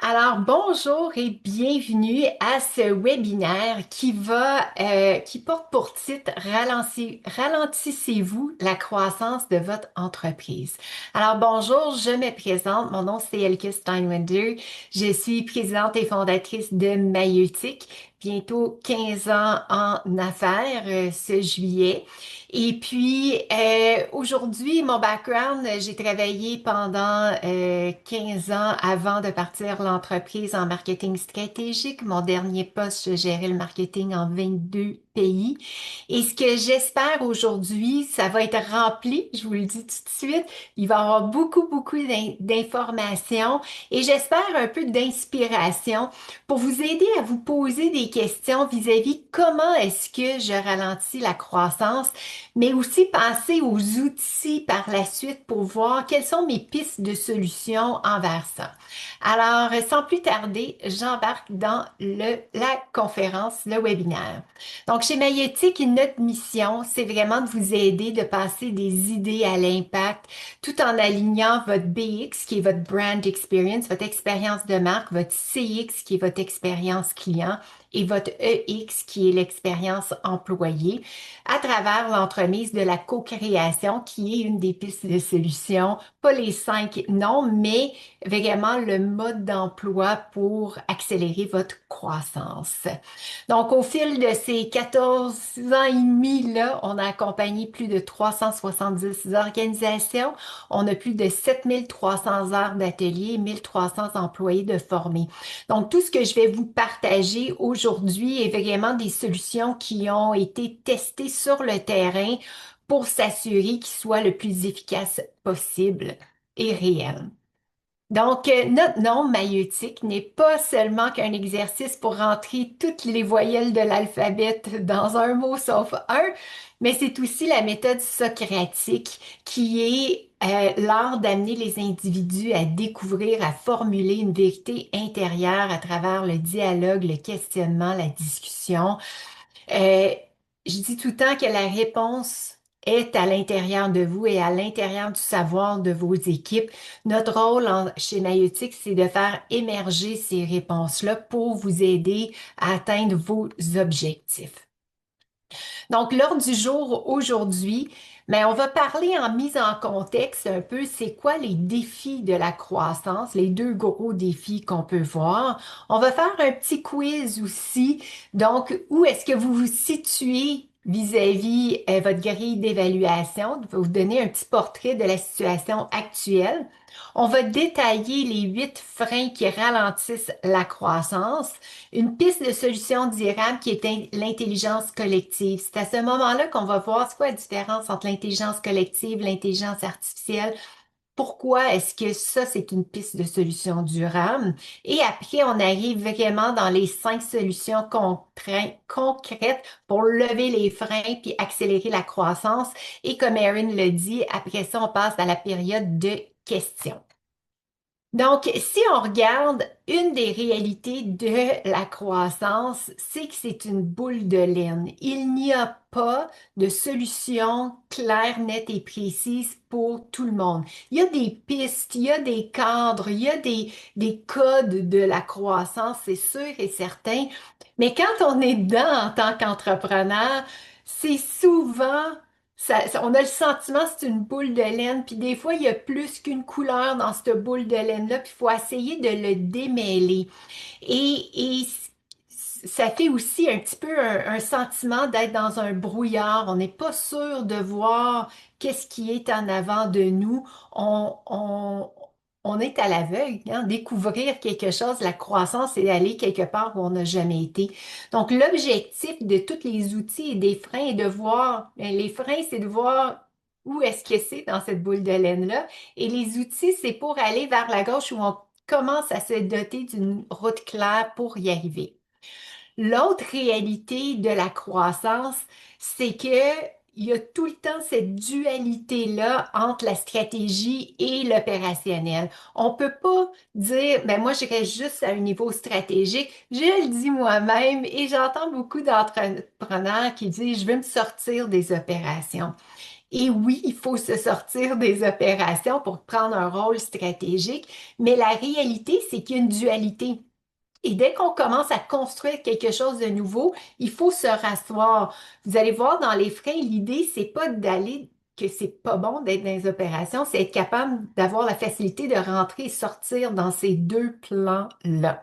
Alors, bonjour et bienvenue à ce webinaire qui porte pour titre Ralentissez-vous la croissance de votre entreprise. Alors, bonjour, je me présente. Mon nom, c'est Elke Steinwender. Je suis présidente et fondatrice de Maïeutique. Bientôt 15 ans en affaires ce juillet. Et puis, aujourd'hui, mon background, j'ai travaillé pendant 15 ans avant de partir l'entreprise en marketing stratégique. Mon dernier poste, je gérais le marketing en 22 pays. Et ce que j'espère aujourd'hui, ça va être rempli, je vous le dis tout de suite. Il va y avoir beaucoup d'informations et j'espère un peu d'inspiration pour vous aider à vous poser des questions vis-à-vis comment est-ce que je ralentis la croissance, mais aussi penser aux outils par la suite pour voir quelles sont mes pistes de solutions envers ça. Alors, sans plus tarder, j'embarque dans la conférence, le webinaire. Donc, chez Maïeutique, notre mission, c'est vraiment de vous aider de passer des idées à l'impact tout en alignant votre BX, qui est votre brand experience, votre expérience de marque, votre CX, qui est votre expérience client, et votre EX, qui est l'expérience employée, à travers l'entremise de la co-création, qui est une des pistes de solution, pas les cinq non, mais vraiment le mode d'emploi pour accélérer votre croissance. Donc, au fil de ces 14 ans et demi, là, on a accompagné plus de 370 organisations. On a plus de 7300 heures d'ateliers, 1300 employés de formés. Donc, tout ce que je vais vous partager aujourd'hui est vraiment des solutions qui ont été testées sur le terrain pour s'assurer qu'ils soient le plus efficaces possible et réel. Donc, notre nom maïeutique n'est pas seulement qu'un exercice pour rentrer toutes les voyelles de l'alphabet dans un mot sauf un, mais c'est aussi la méthode socratique qui est l'art d'amener les individus à découvrir, à formuler une vérité intérieure à travers le dialogue, le questionnement, la discussion. Euh, je dis tout le temps que la réponse est à l'intérieur de vous et à l'intérieur du savoir de vos équipes. Notre rôle chez Maïeutique, c'est de faire émerger ces réponses-là pour vous aider à atteindre vos objectifs. Donc, l'ordre du jour aujourd'hui, mais on va parler en mise en contexte un peu, c'est quoi les défis de la croissance, les deux gros défis qu'on peut voir. On va faire un petit quiz aussi. Donc, où est-ce que vous vous situez vis-à-vis votre grille d'évaluation? Je vais vous donner un petit portrait de la situation actuelle. On va détailler les 8 freins qui ralentissent la croissance. Une piste de solution durable qui est l'intelligence collective. C'est à ce moment-là qu'on va voir c'est quoi la différence entre l'intelligence collective, l'intelligence artificielle. Pourquoi est-ce que ça, c'est une piste de solution durable? Et après, on arrive vraiment dans les 5 solutions concrètes pour lever les freins puis accélérer la croissance. Et comme Erin le dit, après ça, on passe à la période de questions. Donc, si on regarde une des réalités de la croissance, c'est que c'est une boule de laine. Il n'y a pas de solution claire, nette et précise pour tout le monde. Il y a des pistes, il y a des cadres, il y a des codes de la croissance, c'est sûr et certain. Mais quand on est dedans en tant qu'entrepreneur, c'est souvent on a le sentiment que c'est une boule de laine, puis des fois, il y a plus qu'une couleur dans cette boule de laine-là, puis il faut essayer de le démêler. Et ça fait aussi un petit peu un sentiment d'être dans un brouillard. On n'est pas sûr de voir qu'est-ce qui est en avant de nous. On est à l'aveugle, hein. Découvrir quelque chose, la croissance, c'est d'aller quelque part où on n'a jamais été. Donc, l'objectif de tous les outils et des freins est de voir, les freins, c'est de voir où est-ce que c'est dans cette boule de laine-là. Et les outils, c'est pour aller vers la gauche où on commence à se doter d'une route claire pour y arriver. L'autre réalité de la croissance, c'est que il y a tout le temps cette dualité-là entre la stratégie et l'opérationnel. On peut pas dire, ben moi, je reste juste à un niveau stratégique. Je le dis moi-même et j'entends beaucoup d'entrepreneurs qui disent, je veux me sortir des opérations. Et oui, il faut se sortir des opérations pour prendre un rôle stratégique, mais la réalité, c'est qu'il y a une dualité. Et dès qu'on commence à construire quelque chose de nouveau, il faut se rasseoir. Vous allez voir dans les freins, l'idée, c'est pas d'aller que c'est pas bon d'être dans les opérations, c'est être capable d'avoir la facilité de rentrer et sortir dans ces deux plans-là.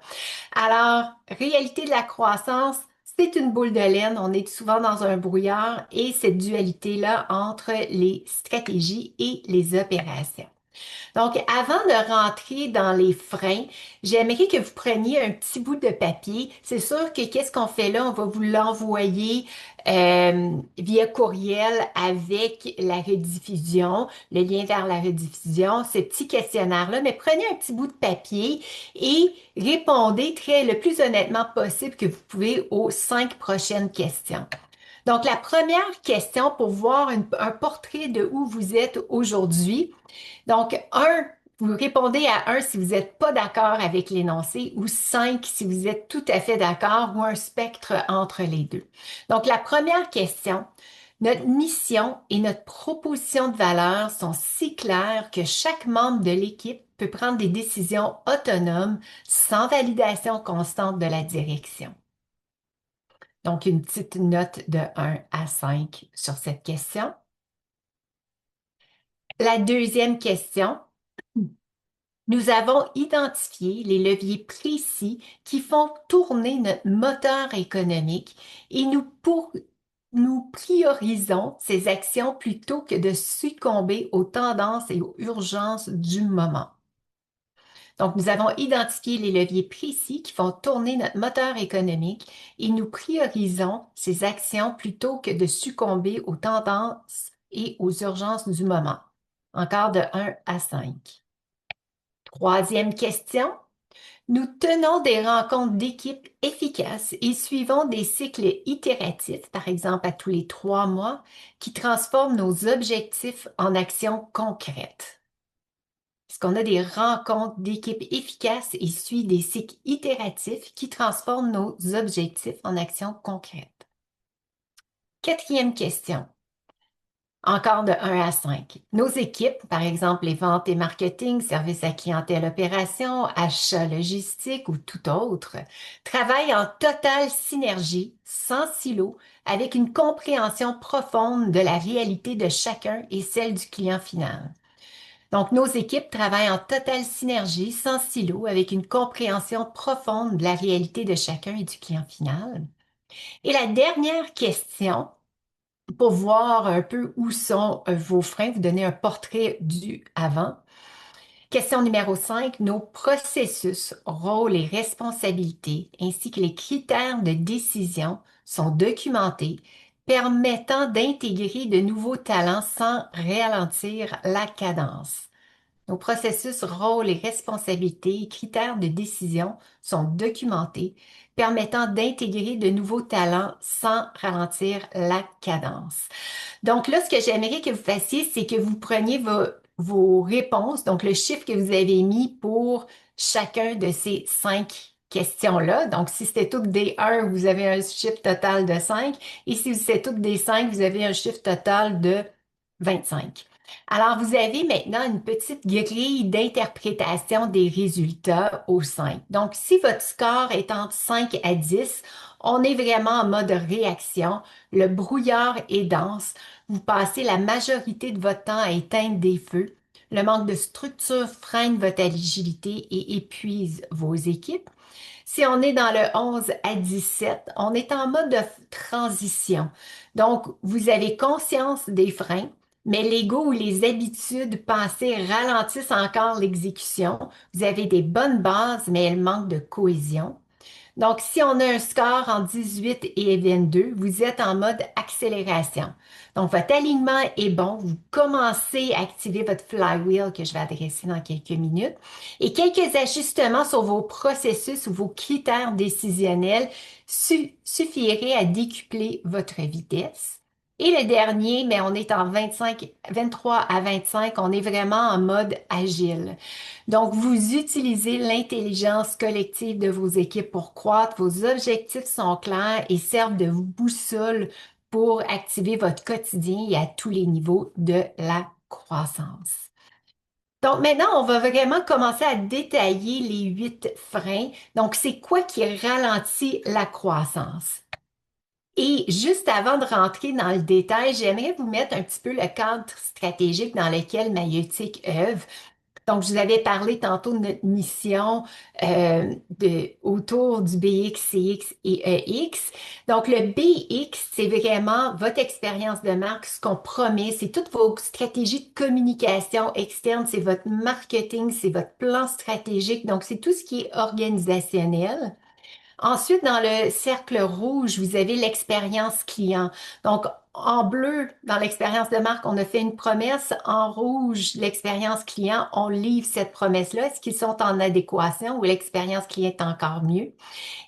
Alors, réalité de la croissance, c'est une boule de laine. On est souvent dans un brouillard et cette dualité-là entre les stratégies et les opérations. Donc, avant de rentrer dans les freins, j'aimerais que vous preniez un petit bout de papier. C'est sûr que qu'est-ce qu'on fait là? On va vous l'envoyer via courriel avec la rediffusion, le lien vers la rediffusion, ce petit questionnaire-là. Mais prenez un petit bout de papier et répondez le plus honnêtement possible que vous pouvez aux 5 prochaines questions. Donc, la première question pour voir un portrait de où vous êtes aujourd'hui. Donc, vous répondez à un si vous n'êtes pas d'accord avec l'énoncé ou 5 si vous êtes tout à fait d'accord ou un spectre entre les deux. Donc, la première question, notre mission et notre proposition de valeur sont si claires que chaque membre de l'équipe peut prendre des décisions autonomes sans validation constante de la direction. Donc, une petite note de 1 à 5 sur cette question. La deuxième question, nous avons identifié les leviers précis qui font tourner notre moteur économique et nous priorisons ces actions plutôt que de succomber aux tendances et aux urgences du moment. Donc, nous avons identifié les leviers précis qui font tourner notre moteur économique et nous priorisons ces actions plutôt que de succomber aux tendances et aux urgences du moment. Encore de 1 à 5. Troisième question. Nous tenons des rencontres d'équipe efficaces et suivons des cycles itératifs, par exemple à tous les 3 mois, qui transforment nos objectifs en actions concrètes. Est-ce qu'on a des rencontres d'équipe efficaces et suit des cycles itératifs qui transforment nos objectifs en actions concrètes? Quatrième question. Encore de 1 à 5. Nos équipes, par exemple les ventes et marketing, services à clientèle opération, achats logistique ou tout autre, travaillent en totale synergie, sans silo, avec une compréhension profonde de la réalité de chacun et celle du client final. Donc, nos équipes travaillent en totale synergie, sans silo, avec une compréhension profonde de la réalité de chacun et du client final. Et la dernière question, pour voir un peu où sont vos freins, vous donner un portrait du avant. Question numéro 5, nos processus, rôles et responsabilités, ainsi que les critères de décision sont documentés, permettant d'intégrer de nouveaux talents sans ralentir la cadence. Nos processus, rôles et responsabilités et critères de décision sont documentés, permettant d'intégrer de nouveaux talents sans ralentir la cadence. Donc là, ce que j'aimerais que vous fassiez, c'est que vous preniez vos réponses, donc le chiffre que vous avez mis pour chacun de ces 5 questions-là. Donc, si c'était toutes des 1, vous avez un chiffre total de 5. Et si c'était toutes des 5, vous avez un chiffre total de 25. Alors, vous avez maintenant une petite grille d'interprétation des résultats au 5. Donc, si votre score est entre 5 à 10, on est vraiment en mode réaction. Le brouillard est dense. Vous passez la majorité de votre temps à éteindre des feux. Le manque de structure freine votre agilité et épuise vos équipes. Si on est dans le 11 à 17, on est en mode de transition. Donc, vous avez conscience des freins, mais l'ego ou les habitudes passées ralentissent encore l'exécution. Vous avez des bonnes bases, mais elles manquent de cohésion. Donc, si on a un score en 18 et 22, vous êtes en mode accélération. Donc, votre alignement est bon. Vous commencez à activer votre flywheel que je vais adresser dans quelques minutes. Et quelques ajustements sur vos processus ou vos critères décisionnels suffiraient à décupler votre vitesse. Et le dernier, mais on est en 23 à 25, on est vraiment en mode agile. Donc, vous utilisez l'intelligence collective de vos équipes pour croître. Vos objectifs sont clairs et servent de boussole pour activer votre quotidien et à tous les niveaux de la croissance. Donc maintenant, on va vraiment commencer à détailler les 8 freins. Donc, c'est quoi qui ralentit la croissance? Et juste avant de rentrer dans le détail, j'aimerais vous mettre un petit peu le cadre stratégique dans lequel Maïeutique œuvre. Donc, je vous avais parlé tantôt de notre mission autour du BX, CX et EX. Donc, le BX, c'est vraiment votre expérience de marque, ce qu'on promet, c'est toutes vos stratégies de communication externe, c'est votre marketing, c'est votre plan stratégique. Donc, c'est tout ce qui est organisationnel. Ensuite, dans le cercle rouge, vous avez l'expérience client. Donc, en bleu, dans l'expérience de marque, on a fait une promesse. En rouge, l'expérience client, on livre cette promesse-là. Est-ce qu'ils sont en adéquation ou l'expérience client est encore mieux?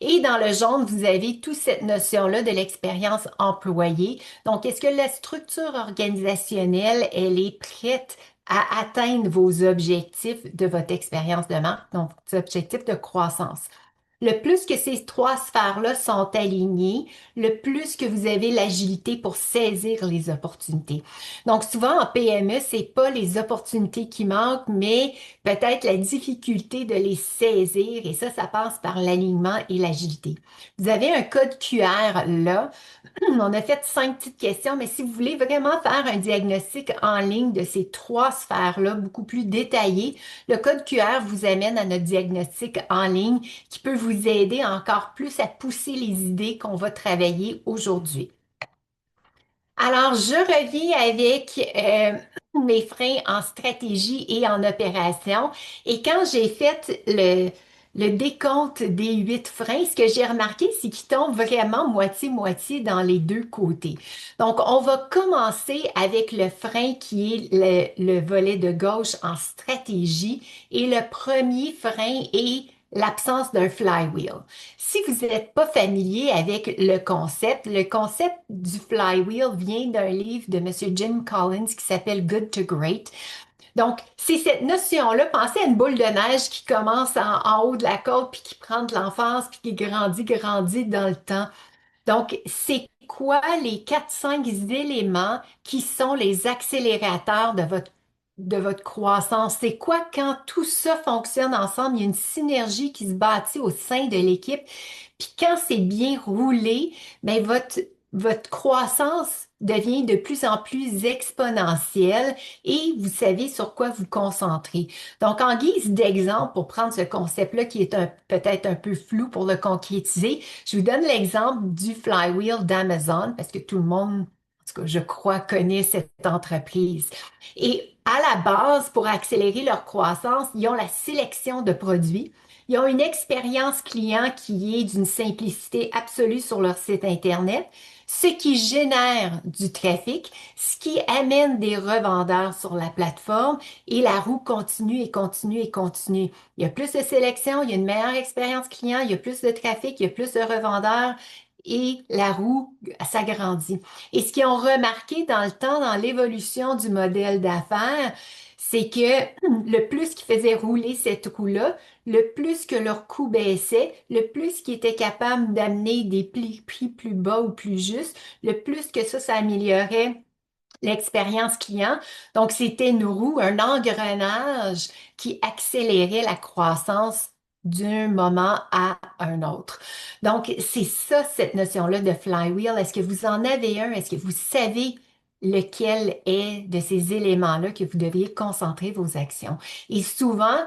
Et dans le jaune, vous avez toute cette notion-là de l'expérience employée. Donc, est-ce que la structure organisationnelle, elle est prête à atteindre vos objectifs de votre expérience de marque, donc vos objectifs de croissance? Le plus que ces trois sphères-là sont alignées, le plus que vous avez l'agilité pour saisir les opportunités. Donc, souvent en PME, c'est pas les opportunités qui manquent, mais peut-être la difficulté de les saisir. Et ça passe par l'alignement et l'agilité. Vous avez un code QR là. On a fait 5 petites questions, mais si vous voulez vraiment faire un diagnostic en ligne de ces trois sphères-là, beaucoup plus détaillé, le code QR vous amène à notre diagnostic en ligne qui peut vous aider encore plus à pousser les idées qu'on va travailler aujourd'hui. Alors, je reviens avec mes freins en stratégie et en opération. Et quand j'ai fait le décompte des 8 freins, ce que j'ai remarqué, c'est qu'ils tombent vraiment moitié-moitié dans les deux côtés. Donc, on va commencer avec le frein qui est le volet de gauche en stratégie. Et le premier frein est l'absence d'un flywheel. Si vous n'êtes pas familier avec le concept du flywheel vient d'un livre de Monsieur Jim Collins qui s'appelle Good to Great. Donc, c'est cette notion-là. Pensez à une boule de neige qui commence en haut de la côte, puis qui prend de l'enfance, puis qui grandit dans le temps. Donc, c'est quoi les 4, 5 éléments qui sont les accélérateurs de votre croissance? C'est quoi quand tout ça fonctionne ensemble? Il y a une synergie qui se bâtit au sein de l'équipe. Puis quand c'est bien roulé, ben votre croissance devient de plus en plus exponentielle et vous savez sur quoi vous concentrer. Donc, en guise d'exemple, pour prendre ce concept-là qui est peut-être un peu flou pour le concrétiser, je vous donne l'exemple du flywheel d'Amazon parce que tout le monde, en tout cas, je crois, connaît cette entreprise. Et à la base, pour accélérer leur croissance, ils ont la sélection de produits. Ils ont une expérience client qui est d'une simplicité absolue sur leur site Internet, ce qui génère du trafic, ce qui amène des revendeurs sur la plateforme et la roue continue et continue et continue. Il y a plus de sélection, il y a une meilleure expérience client, il y a plus de trafic, il y a plus de revendeurs et la roue s'agrandit. Et ce qu'ils ont remarqué dans le temps, dans l'évolution du modèle d'affaires, c'est que le plus qu'ils faisaient rouler cette roue-là, le plus que leur coût baissait, le plus qu'ils étaient capables d'amener des prix plus bas ou plus justes, le plus que ça améliorait l'expérience client. Donc, c'était une roue, un engrenage qui accélérait la croissance d'un moment à un autre. Donc, c'est ça, cette notion-là de flywheel. Est-ce que vous en avez un? Est-ce que vous savez lequel est de ces éléments-là que vous devriez concentrer vos actions? Et souvent,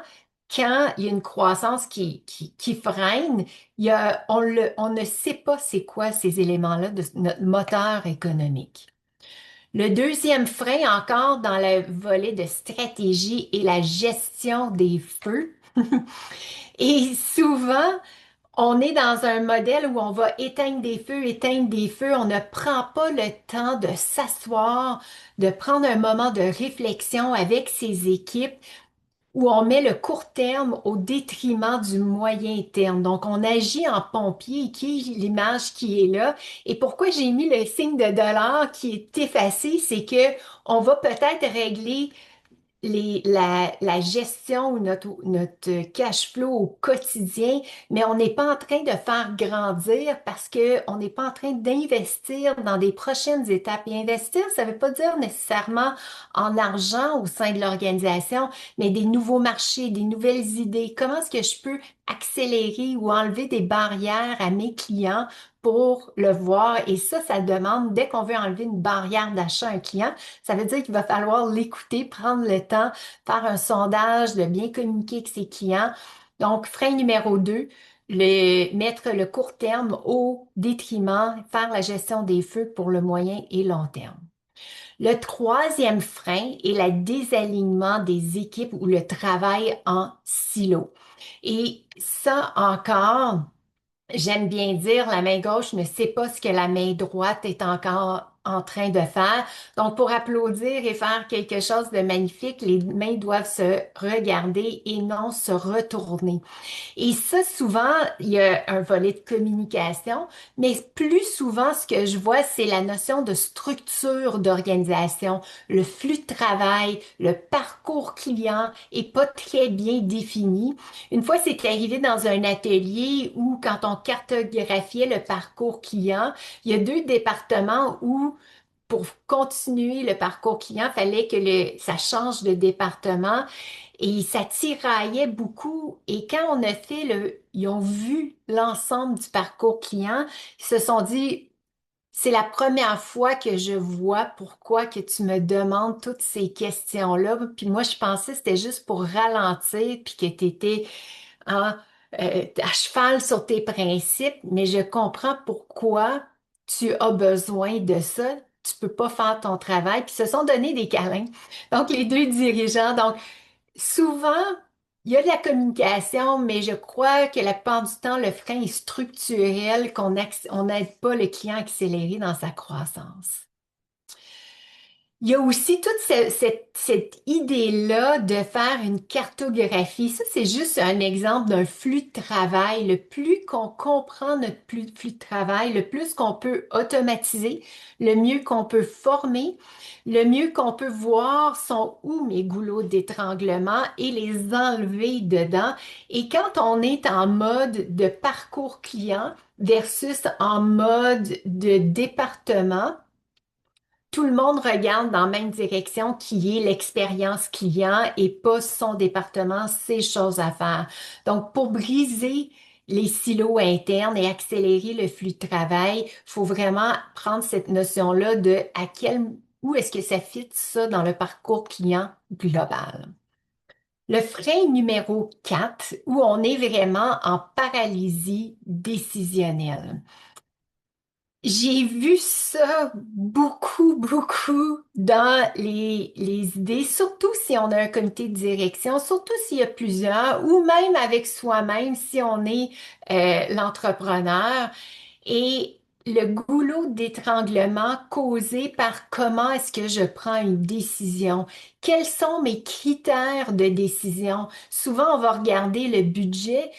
quand il y a une croissance qui freine, on ne sait pas c'est quoi ces éléments-là de notre moteur économique. Le deuxième frein, encore dans le volet de stratégie et la gestion des feux. Et souvent, on est dans un modèle où on va éteindre des feux. On ne prend pas le temps de s'asseoir, de prendre un moment de réflexion avec ses équipes où on met le court terme au détriment du moyen terme. Donc, on agit en pompier, qui est l'image qui est là. Et pourquoi j'ai mis le signe de dollar qui est effacé, c'est que on va peut-être régler la gestion ou notre cash flow au quotidien, mais on n'est pas en train de faire grandir parce qu'on n'est pas en train d'investir dans des prochaines étapes. Et investir, ça ne veut pas dire nécessairement en argent au sein de l'organisation, mais des nouveaux marchés, des nouvelles idées. Comment est-ce que je peux accélérer ou enlever des barrières à mes clients pour le voir? Et ça demande, dès qu'on veut enlever une barrière d'achat à un client, ça veut dire qu'il va falloir l'écouter, prendre le temps, faire un sondage, de bien communiquer avec ses clients. Donc, frein numéro 2, mettre le court terme au détriment, faire la gestion des feux pour le moyen et long terme. Le troisième frein est le désalignement des équipes ou le travail en silo. Et ça encore, j'aime bien dire, la main gauche ne sait pas ce que la main droite est encore en train de faire. Donc, pour applaudir et faire quelque chose de magnifique, les mains doivent se regarder et non se retourner. Et ça, souvent, il y a un volet de communication, mais plus souvent, ce que je vois, c'est la notion de structure d'organisation. Le flux de travail, le parcours client est pas très bien défini. Une fois, c'est arrivé dans un atelier où, quand on cartographiait le parcours client, il y a deux départements où pour continuer le parcours client, fallait que ça change de département et ça tiraillait beaucoup. Et quand on a fait ils ont vu l'ensemble du parcours client, ils se sont dit, c'est la première fois que je vois pourquoi que tu me demandes toutes ces questions-là. Puis moi, je pensais que c'était juste pour ralentir, puis que tu étais hein, à cheval sur tes principes, mais je comprends pourquoi tu as besoin de ça. Tu peux pas faire ton travail. Puis ils se sont donné des câlins. Donc, les deux dirigeants. Donc, souvent, il y a de la communication, mais je crois que la plupart du temps, le frein est structurel, on n'aide pas le client à accélérer dans sa croissance. Il y a aussi toute cette idée-là de faire une cartographie. Ça, c'est juste un exemple d'un flux de travail. Le plus qu'on comprend notre flux de travail, le plus qu'on peut automatiser, le mieux qu'on peut former, le mieux qu'on peut voir sont où mes goulots d'étranglement et les enlever dedans. Et quand on est en mode de parcours client versus en mode de département, tout le monde regarde dans la même direction qui est l'expérience client et pas son département, ses choses à faire. Donc, pour briser les silos internes et accélérer le flux de travail, il faut vraiment prendre cette notion-là de où est-ce que ça fit ça dans le parcours client global. Le frein numéro 4, où on est vraiment en paralysie décisionnelle. J'ai vu ça beaucoup dans les idées, surtout si on a un comité de direction, surtout s'il y a plusieurs, ou même avec soi-même si on est l'entrepreneur. Et le goulot d'étranglement causé par comment est-ce que je prends une décision? Quels sont mes critères de décision? Souvent, on va regarder le budget.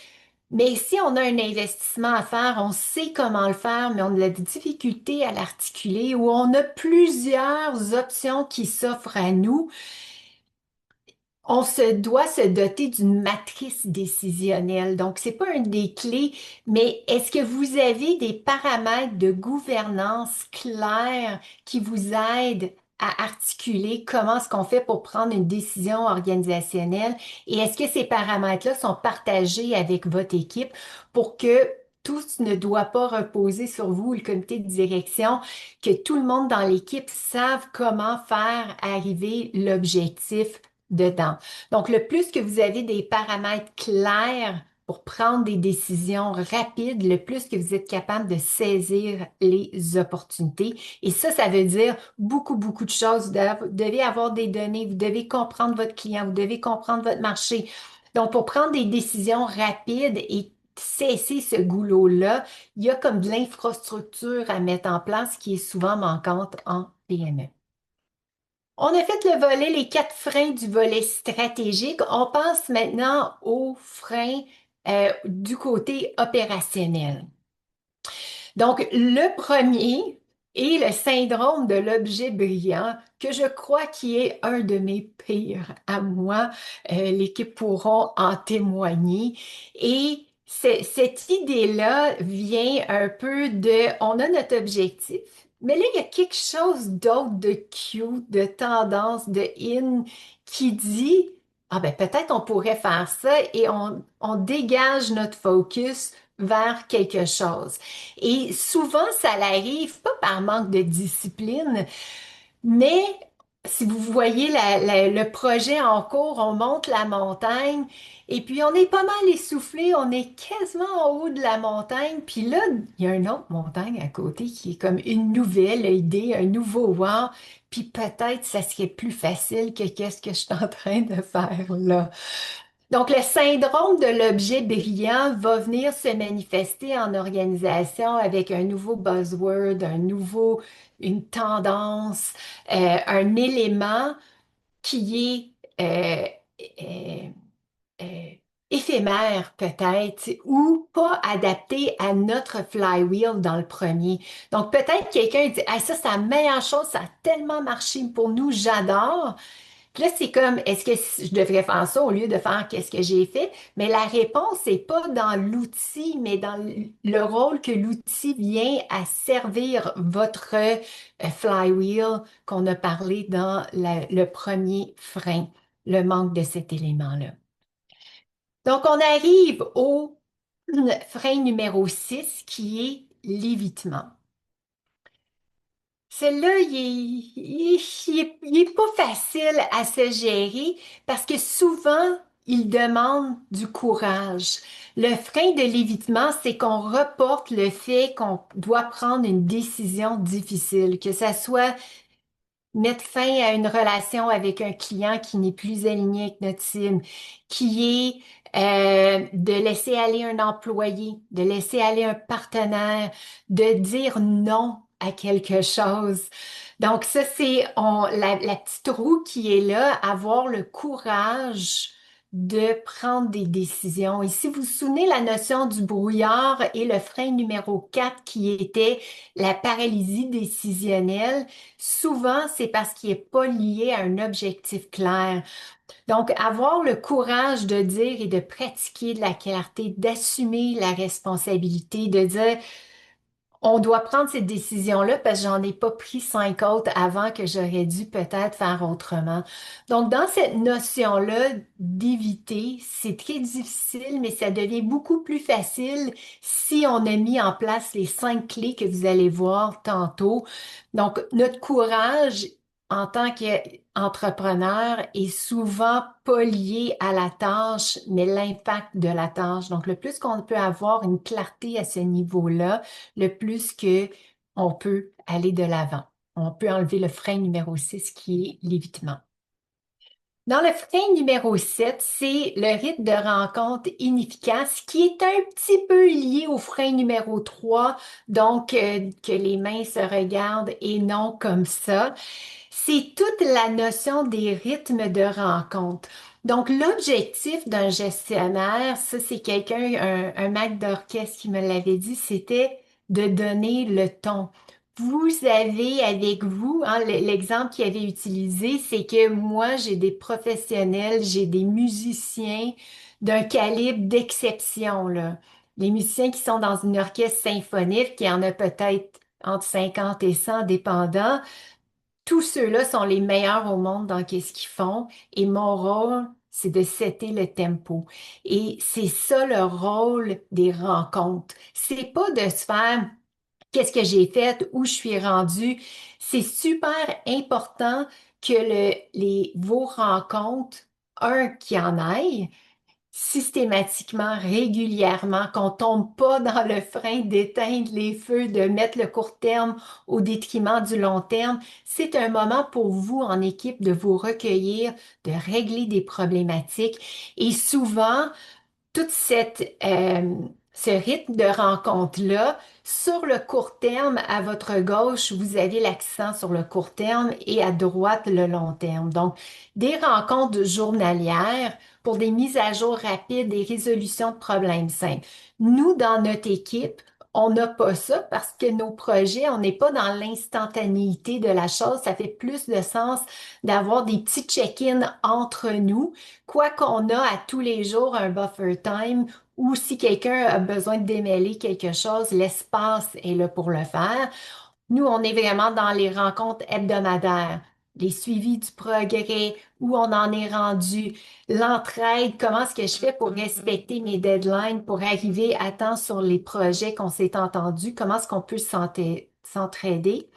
Mais si on a un investissement à faire, on sait comment le faire, mais on a de la difficulté à l'articuler ou on a plusieurs options qui s'offrent à nous, on se doit se doter d'une matrice décisionnelle. Donc, c'est pas une des clés, mais est-ce que vous avez des paramètres de gouvernance clairs qui vous aident à articuler comment est-ce qu'on fait pour prendre une décision organisationnelle? Et est-ce que ces paramètres-là sont partagés avec votre équipe pour que tout ne doit pas reposer sur vous, le comité de direction, que tout le monde dans l'équipe sache comment faire arriver l'objectif dedans. Donc, le plus que vous avez des paramètres clairs pour prendre des décisions rapides, le plus que vous êtes capable de saisir les opportunités. Et ça veut dire beaucoup de choses. Vous devez avoir des données, vous devez comprendre votre client, vous devez comprendre votre marché. Donc, pour prendre des décisions rapides et cesser ce goulot-là, il y a comme de l'infrastructure à mettre en place qui est souvent manquante en PME. On a fait le volet, les quatre freins du volet stratégique. On passe maintenant aux freins du côté opérationnel. Donc, le premier et le syndrome de l'objet brillant, que je crois qui est un de mes pires à moi. L'équipe pourront en témoigner. Et cette idée-là vient un peu de, on a notre objectif, mais là, il y a quelque chose d'autre de cute, de tendance, de in, qui dit, ah ben peut-être on pourrait faire ça et on dégage notre focus vers quelque chose. Et souvent, ça l'arrive pas par manque de discipline, mais si vous voyez le projet en cours, on monte la montagne et puis on est pas mal essoufflé, on est quasiment en haut de la montagne, puis là, il y a une autre montagne à côté qui est comme une nouvelle idée, un nouveau wow, puis peut-être ça serait plus facile que qu'est-ce que je suis en train de faire là. Donc, le syndrome de l'objet brillant va venir se manifester en organisation avec un nouveau buzzword, une tendance, un élément qui est euh, euh, éphémère peut-être ou pas adapté à notre flywheel dans le premier. Donc, peut-être quelqu'un dit, ah, ça, c'est la meilleure chose, ça a tellement marché pour nous, j'adore. Puis là, c'est comme, est-ce que je devrais faire ça au lieu de faire qu'est-ce que j'ai fait? Mais la réponse n'est pas dans l'outil, mais dans le rôle que l'outil vient à servir votre flywheel qu'on a parlé dans le premier frein, le manque de cet élément-là. Donc, on arrive au frein numéro 6 qui est l'évitement. Celle-là, il est pas facile à se gérer parce que souvent, il demande du courage. Le frein de l'évitement, c'est qu'on reporte le fait qu'on doit prendre une décision difficile, que ça soit mettre fin à une relation avec un client qui n'est plus aligné avec notre cible, qui est de laisser aller un employé, de laisser aller un partenaire, de dire non à quelque chose. Donc ça, c'est la petite roue qui est là, avoir le courage de prendre des décisions. Et si vous vous souvenez la notion du brouillard et le frein numéro 4 qui était la paralysie décisionnelle, souvent c'est parce qu'il n'est pas lié à un objectif clair. Donc, avoir le courage de dire et de pratiquer de la clarté, d'assumer la responsabilité, de dire on doit prendre cette décision-là parce que j'en ai pas pris 5 autres avant que j'aurais dû peut-être faire autrement. Donc, dans cette notion-là d'éviter, c'est très difficile, mais ça devient beaucoup plus facile si on a mis en place les 5 clés que vous allez voir tantôt. Donc, notre courage en tant qu'entrepreneur est souvent pas lié à la tâche, mais l'impact de la tâche. Donc, le plus qu'on peut avoir une clarté à ce niveau-là, le plus que on peut aller de l'avant. On peut enlever le frein numéro 6 qui est l'évitement. Dans le frein numéro 7, c'est le rythme de rencontre inefficace qui est un petit peu lié au frein numéro 3, donc que les mains se regardent et non comme ça. C'est toute la notion des rythmes de rencontre. Donc, l'objectif d'un gestionnaire, ça, c'est quelqu'un, un maître d'orchestre qui me l'avait dit, c'était de donner le ton. Vous avez avec vous, hein, l'exemple qu'il avait utilisé, c'est que moi, j'ai des professionnels, j'ai des musiciens d'un calibre d'exception, là. Les musiciens qui sont dans une orchestre symphonique, qui en a peut-être entre 50 et 100 dépendants, tous ceux-là sont les meilleurs au monde dans qu'est-ce qu'ils font et mon rôle, c'est de setter le tempo. Et c'est ça le rôle des rencontres. C'est pas de se faire qu'est-ce que j'ai fait, où je suis rendu. C'est super important que vos rencontres, un, qui en aille, systématiquement, régulièrement, qu'on tombe pas dans le frein d'éteindre les feux, de mettre le court terme au détriment du long terme. C'est un moment pour vous en équipe de vous recueillir, de régler des problématiques. Et souvent, ce rythme de rencontre-là, sur le court terme, à votre gauche, vous avez l'accent sur le court terme et à droite, le long terme. Donc, des rencontres journalières pour des mises à jour rapides et résolutions de problèmes simples. Nous, dans notre équipe, on n'a pas ça parce que nos projets, on n'est pas dans l'instantanéité de la chose. Ça fait plus de sens d'avoir des petits check-ins entre nous, quoi qu'on a à tous les jours un buffer time ou si quelqu'un a besoin de démêler quelque chose, l'espace est là pour le faire. Nous, on est vraiment dans les rencontres hebdomadaires, les suivis du progrès, où on en est rendu, l'entraide, comment est-ce que je fais pour respecter mes deadlines, pour arriver à temps sur les projets qu'on s'est entendus, comment est-ce qu'on peut s'entraider.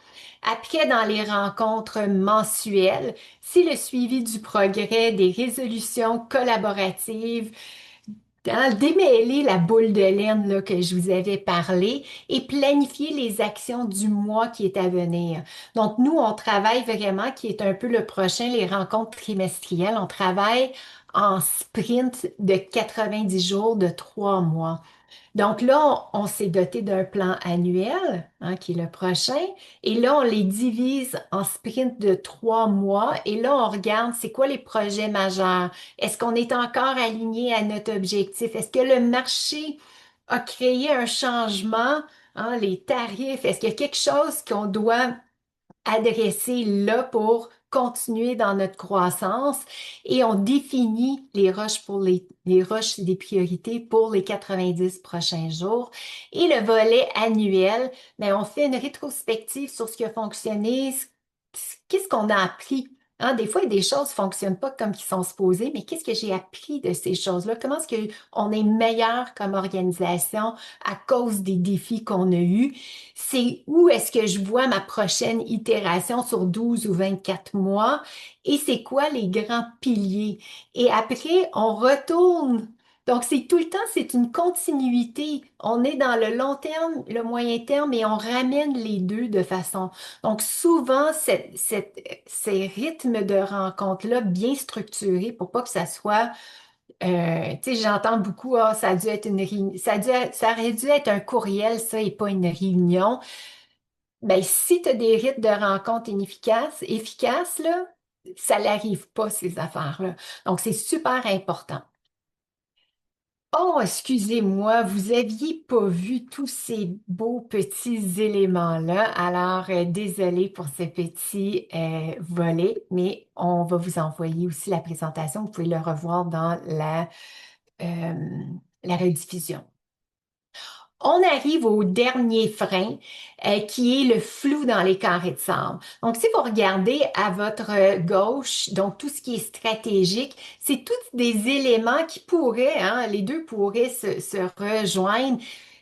Après, dans les rencontres mensuelles, c'est le suivi du progrès, des résolutions collaboratives, démêler la boule de laine là, que je vous avais parlé et planifier les actions du mois qui est à venir. Donc, nous, on travaille vraiment, qui est un peu le prochain, les rencontres trimestrielles. On travaille en sprint de 90 jours de 3 mois. Donc là, on s'est doté d'un plan annuel, hein, qui est le prochain, et là, on les divise en sprints de 3 mois, et là, on regarde c'est quoi les projets majeurs. Est-ce qu'on est encore aligné à notre objectif? Est-ce que le marché a créé un changement, hein, les tarifs? Est-ce qu'il y a quelque chose qu'on doit adresser là pour continuer dans notre croissance et on définit les rushs pour les rushs des priorités pour les 90 prochains jours. Et le volet annuel, ben, on fait une rétrospective sur ce qui a fonctionné, qu'est-ce qu'on a appris. Hein, des fois, des choses fonctionnent pas comme ils sont supposées, mais qu'est-ce que j'ai appris de ces choses-là? Comment est-ce qu'on est meilleur comme organisation à cause des défis qu'on a eus? C'est où est-ce que je vois ma prochaine itération sur 12 ou 24 mois et c'est quoi les grands piliers. Et après, on retourne. Donc, c'est tout le temps, c'est une continuité. On est dans le long terme, le moyen terme et on ramène les deux de façon. Donc, souvent, ces rythmes de rencontre-là bien structurés pour pas que ça soit tu sais, j'entends beaucoup, ah, ça a dû être une réunion, ça aurait dû être un courriel, ça, et pas une réunion. Ben, si tu as des rythmes de rencontre efficaces, là, ça n'arrive pas, ces affaires-là. Donc, c'est super important. Oh, excusez-moi, vous aviez pas vu tous ces beaux petits éléments-là. Alors, désolé pour ce petit volet, mais on va vous envoyer aussi la présentation. Vous pouvez le revoir dans euh, la rediffusion. On arrive au dernier frein, qui est le flou dans les carrés de sable. Donc, si vous regardez à votre gauche, donc tout ce qui est stratégique, c'est tous des éléments qui pourraient, hein, les deux pourraient se rejoindre,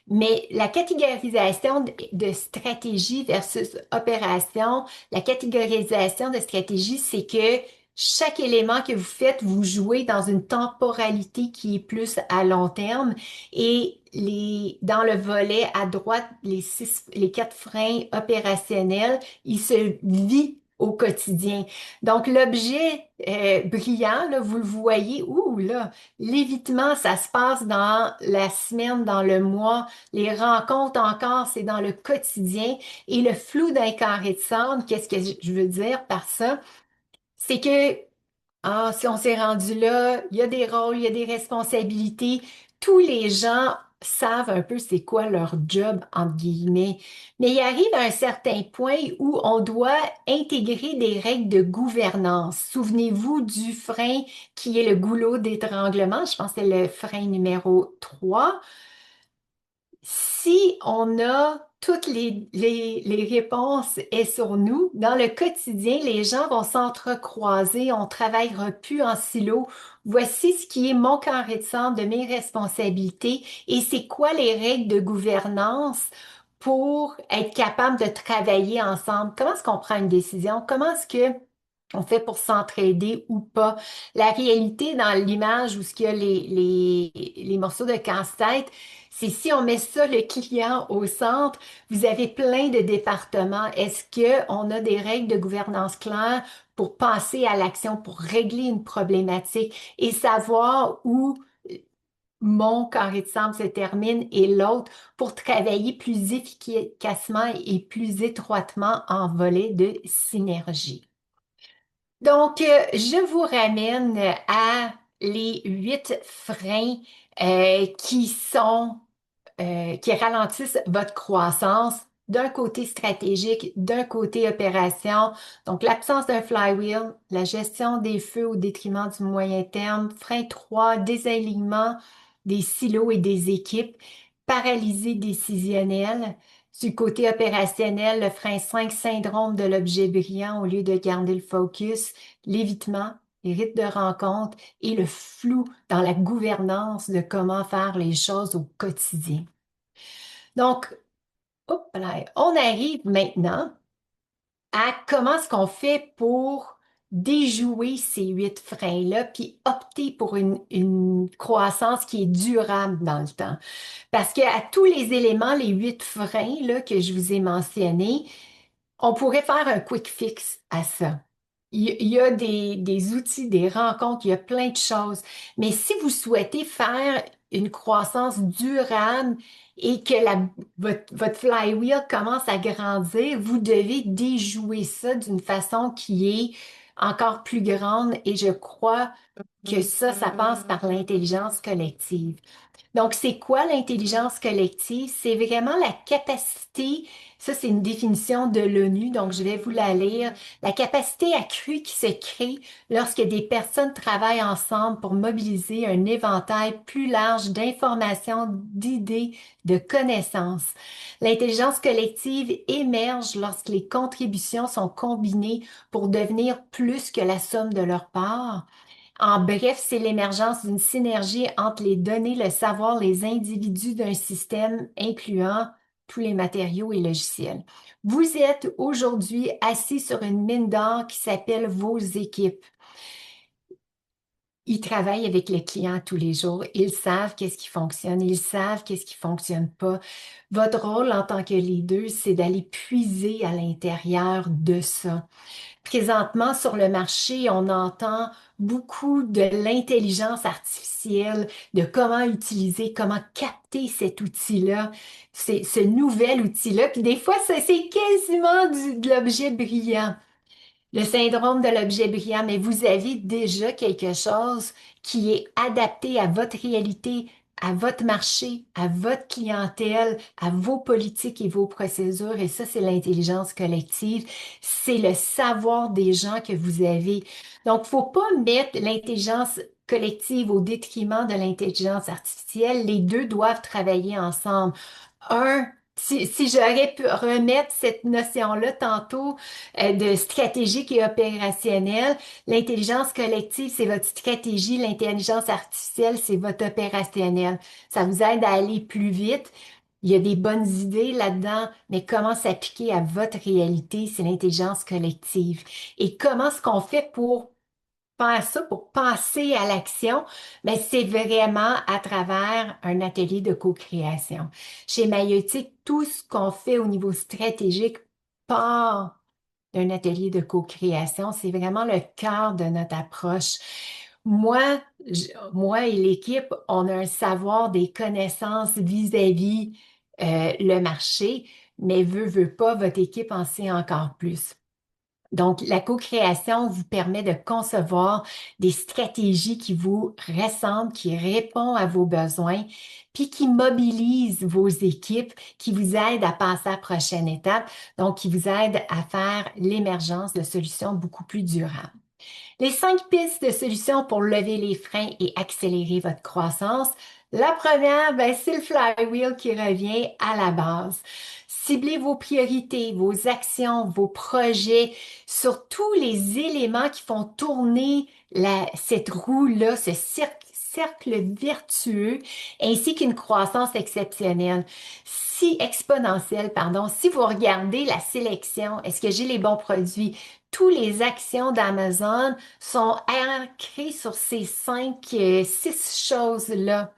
mais la catégorisation de stratégie versus opération, la catégorisation de stratégie, c'est que chaque élément que vous faites, vous jouez dans une temporalité qui est plus à long terme. Et dans le volet à droite, les quatre freins opérationnels, il se vit au quotidien. Donc, l'objet brillant, là, vous le voyez, ouh là, l'évitement, ça se passe dans la semaine, dans le mois. Les rencontres encore, c'est dans le quotidien. Et le flou d'un carré de sable, qu'est-ce que je veux dire par ça? C'est que si on s'est rendu là, il y a des rôles, il y a des responsabilités. Tous les gens savent un peu c'est quoi leur job, entre guillemets. Mais il arrive à un certain point où on doit intégrer des règles de gouvernance. Souvenez-vous du frein qui est le goulot d'étranglement. Je pense que c'est le frein numéro 3. Si on a toutes les réponses est sur nous, dans le quotidien, les gens vont s'entrecroiser, on travaillera plus en silo. Voici ce qui est mon carré de centre de mes responsabilités et c'est quoi les règles de gouvernance pour être capable de travailler ensemble. Comment est-ce qu'on prend une décision? Comment est-ce que on fait pour s'entraider ou pas? La réalité dans l'image où ce qu'il y a les morceaux de casse-tête, c'est si on met ça, le client au centre, vous avez plein de départements. Est-ce qu'on a des règles de gouvernance claires pour passer à l'action, pour régler une problématique et savoir où mon carré de sable se termine et l'autre pour travailler plus efficacement et plus étroitement en volet de synergie. Donc, je vous ramène à les 8 freins qui sont qui ralentissent votre croissance d'un côté stratégique, d'un côté opération. Donc, l'absence d'un flywheel, la gestion des feux au détriment du moyen terme, frein 3, désalignement des silos et des équipes, paralysie décisionnelle. Du côté opérationnel, le frein 5, syndrome de l'objet brillant au lieu de garder le focus, l'évitement, les rythmes de rencontre et le flou dans la gouvernance de comment faire les choses au quotidien. Donc, hop là, on arrive maintenant à comment est-ce qu'on fait pour déjouer ces 8 freins-là, puis opter pour une croissance qui est durable dans le temps. Parce qu'à tous les éléments, les 8 freins là, que je vous ai mentionnés, on pourrait faire un quick fix à ça. Il y a des outils, des rencontres, il y a plein de choses. Mais si vous souhaitez faire une croissance durable et que votre flywheel commence à grandir, vous devez déjouer ça d'une façon qui est encore plus grande. Et je crois que ça passe par l'intelligence collective. Donc, c'est quoi l'intelligence collective? C'est vraiment la capacité, ça c'est une définition de l'ONU, donc je vais vous la lire, la capacité accrue qui se crée lorsque des personnes travaillent ensemble pour mobiliser un éventail plus large d'informations, d'idées, de connaissances. L'intelligence collective émerge lorsque les contributions sont combinées pour devenir plus que la somme de leurs parts. En bref, c'est l'émergence d'une synergie entre les données, le savoir, les individus d'un système incluant tous les matériaux et logiciels. Vous êtes aujourd'hui assis sur une mine d'or qui s'appelle vos équipes. Ils travaillent avec les clients tous les jours. Ils savent qu'est-ce qui fonctionne. Ils savent qu'est-ce qui fonctionne pas. Votre rôle en tant que leader, c'est d'aller puiser à l'intérieur de ça. Présentement, sur le marché, on entend beaucoup de l'intelligence artificielle, de comment utiliser, comment capter cet outil-là, ce nouvel outil-là. Puis des fois, c'est quasiment de l'objet brillant. Le syndrome de l'objet brillant, mais vous avez déjà quelque chose qui est adapté à votre réalité, à votre marché, à votre clientèle, à vos politiques et vos procédures. Et ça, c'est l'intelligence collective. C'est le savoir des gens que vous avez. Donc, faut pas mettre l'intelligence collective au détriment de l'intelligence artificielle. Les deux doivent travailler ensemble. Si j'aurais pu remettre cette notion-là tantôt de stratégique et opérationnel, l'intelligence collective, c'est votre stratégie, l'intelligence artificielle, c'est votre opérationnel. Ça vous aide à aller plus vite. Il y a des bonnes idées là-dedans, mais comment s'appliquer à votre réalité, c'est l'intelligence collective. Et comment est-ce qu'on fait pour faire ça, pour passer à l'action, mais c'est vraiment à travers un atelier de co-création. Chez Maïeutique, tout ce qu'on fait au niveau stratégique part d'un atelier de co-création. C'est vraiment le cœur de notre approche. Moi et l'équipe, on a un savoir, des connaissances vis-à-vis le marché, mais veut pas, votre équipe en sait encore plus. Donc, la co-création vous permet de concevoir des stratégies qui vous ressemblent, qui répondent à vos besoins, puis qui mobilisent vos équipes, qui vous aident à passer à la prochaine étape, donc qui vous aident à faire l'émergence de solutions beaucoup plus durables. Les 5 pistes de solutions pour lever les freins et accélérer votre croissance. La première, ben, c'est le flywheel qui revient à la base. Ciblez vos priorités, vos actions, vos projets sur tous les éléments qui font tourner cette roue-là, ce cercle vertueux, ainsi qu'une croissance exceptionnelle. Si exponentielle, pardon, si vous regardez la sélection, est-ce que j'ai les bons produits? Tous les actions d'Amazon sont ancrées sur ces 6 choses-là.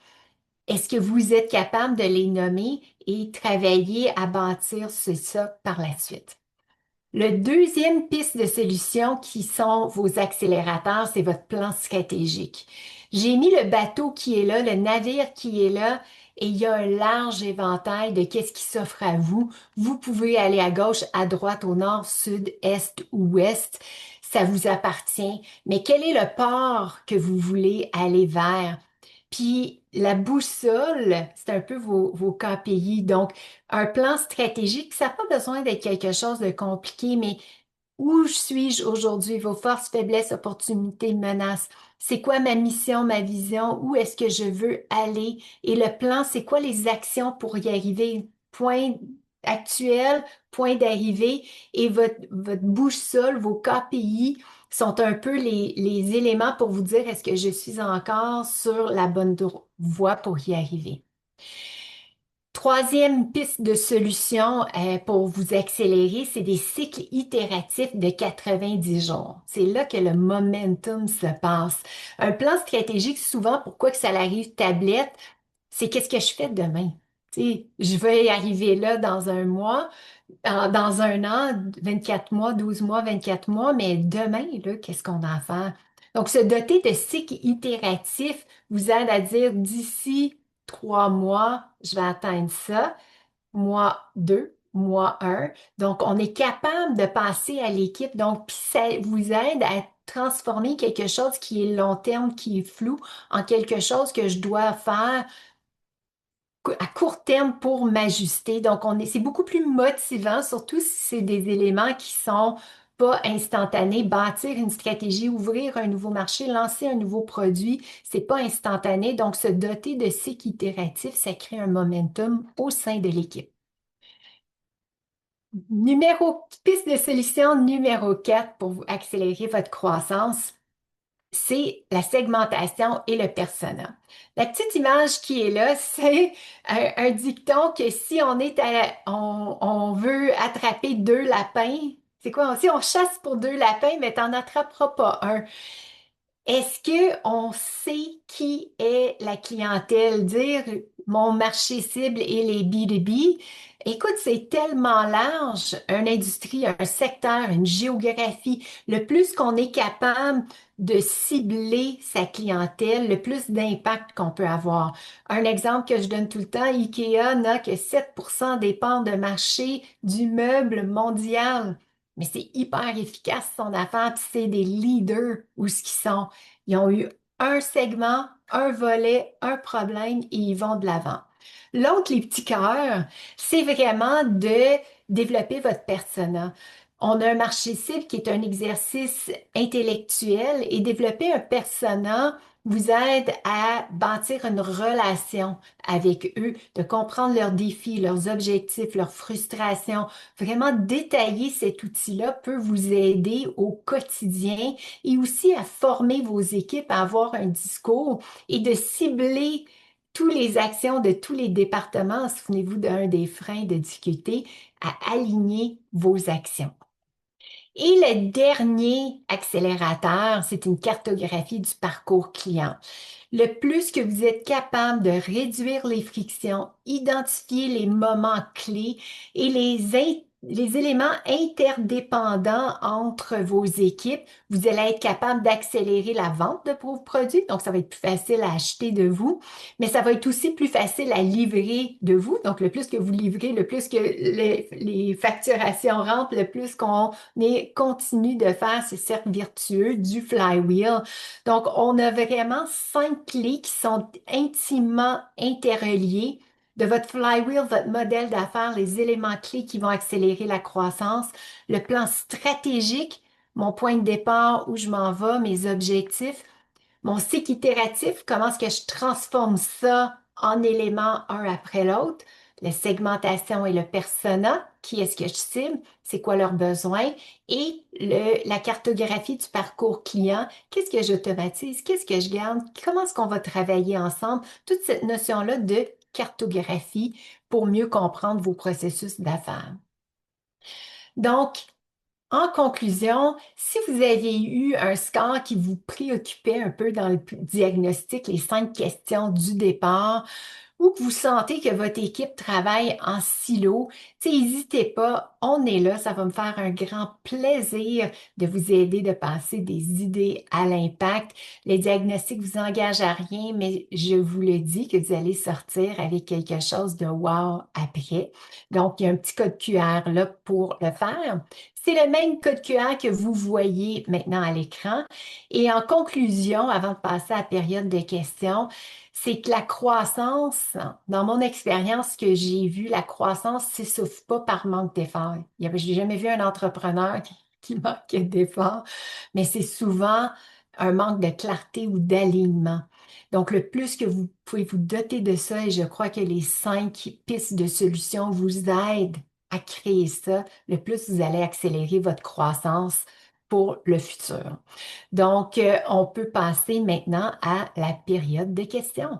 Est-ce que vous êtes capable de les nommer et travailler à bâtir ça par la suite? Le deuxième piste de solution qui sont vos accélérateurs, c'est votre plan stratégique. J'ai mis le bateau qui est là, le navire qui est là, et il y a un large éventail de qu'est-ce qui s'offre à vous. Vous pouvez aller à gauche, à droite, au nord, sud, est ou ouest. Ça vous appartient. Mais quel est le port que vous voulez aller vers? Puis la boussole, c'est un peu vos KPI. Donc, un plan stratégique, ça n'a pas besoin d'être quelque chose de compliqué, mais où suis-je aujourd'hui? Vos forces, faiblesses, opportunités, menaces. C'est quoi ma mission, ma vision? Où est-ce que je veux aller? Et le plan, c'est quoi les actions pour y arriver? Point actuel, point d'arrivée. Et votre boussole, vos KPI sont un peu les éléments pour vous dire est-ce que je suis encore sur la bonne voie pour y arriver. Troisième piste de solution pour vous accélérer, c'est des cycles itératifs de 90 jours. C'est là que le momentum se passe. Un plan stratégique, souvent, pourquoi que ça arrive tablette, c'est qu'est-ce que je fais demain? Tu sais, je vais y arriver là dans un mois, dans un an, 24 mois, 12 mois, 24 mois, mais demain, là, qu'est-ce qu'on a à faire? Donc, se doter de cycles itératifs vous aide à dire d'ici 3 mois, je vais atteindre ça, mois 2, mois un. Donc, on est capable de passer à l'équipe. Donc, puis ça vous aide à transformer quelque chose qui est long terme, qui est flou, en quelque chose que je dois faire à court terme pour m'ajuster. Donc, c'est beaucoup plus motivant, surtout si c'est des éléments qui sont pas instantanés. Bâtir une stratégie, ouvrir un nouveau marché, lancer un nouveau produit, c'est pas instantané. Donc, se doter de cycles itératifs, ça crée un momentum au sein de l'équipe. Piste de solution numéro 4 pour vous accélérer votre croissance, c'est la segmentation et le persona. La petite image qui est là, c'est un dicton que si on veut attraper 2 lapins, c'est quoi? Si on chasse pour 2 lapins, mais t'en attraperas pas un. Est-ce qu'on sait qui est la clientèle? Dire mon marché cible et les B2B. Écoute, c'est tellement large, une industrie, un secteur, une géographie. Le plus qu'on est capable de cibler sa clientèle, le plus d'impact qu'on peut avoir. Un exemple que je donne tout le temps, IKEA n'a que 7% des parts de marché du meuble mondial. Mais c'est hyper efficace son affaire, puis c'est des leaders où ce qu'ils sont. Ils ont eu un segment, un volet, un problème et ils vont de l'avant. L'autre, les petits cœurs, c'est vraiment de développer votre persona. On a un marché cible qui est un exercice intellectuel et développer un persona vous aide à bâtir une relation avec eux, de comprendre leurs défis, leurs objectifs, leurs frustrations. Vraiment détailler cet outil-là peut vous aider au quotidien et aussi à former vos équipes à avoir un discours et de cibler toutes les actions de tous les départements. Souvenez-vous d'un des freins de difficulté à aligner vos actions. Et le dernier accélérateur, c'est une cartographie du parcours client. Le plus que vous êtes capable de réduire les frictions, identifier les moments clés et les éléments interdépendants entre vos équipes, vous allez être capable d'accélérer la vente de vos produits. Donc, ça va être plus facile à acheter de vous, mais ça va être aussi plus facile à livrer de vous. Donc, le plus que vous livrez, le plus que les facturations rentrent, le plus qu'on continue de faire ce cercle vertueux du flywheel. Donc, on a vraiment 5 clés qui sont intimement interreliées de votre flywheel, votre modèle d'affaires, les éléments clés qui vont accélérer la croissance, le plan stratégique, mon point de départ, où je m'en vais, mes objectifs, mon cycle itératif, comment est-ce que je transforme ça en éléments un après l'autre, la segmentation et le persona, qui est-ce que je cible, c'est quoi leurs besoins, et la cartographie du parcours client, qu'est-ce que j'automatise, qu'est-ce que je garde, comment est-ce qu'on va travailler ensemble, toute cette notion-là de cartographie pour mieux comprendre vos processus d'affaires. Donc, en conclusion, si vous avez eu un score qui vous préoccupait un peu dans le diagnostic, les 5 questions du départ, ou que vous sentez que votre équipe travaille en silo, n'hésitez pas, on est là, ça va me faire un grand plaisir de vous aider de passer des idées à l'impact. Les diagnostics vous engagent à rien, mais je vous le dis que vous allez sortir avec quelque chose de wow après. Donc, il y a un petit code QR là pour le faire. C'est le même code QR que vous voyez maintenant à l'écran. Et en conclusion, avant de passer à la période de questions, c'est que la croissance, dans mon expérience que j'ai vue, la croissance ne s'essouffle pas par manque d'effort. J'ai jamais vu un entrepreneur qui manquait d'effort, mais c'est souvent un manque de clarté ou d'alignement. Donc, le plus que vous pouvez vous doter de ça, et je crois que les 5 pistes de solutions vous aident à créer ça, le plus vous allez accélérer votre croissance pour le futur. Donc, on peut passer maintenant à la période des questions.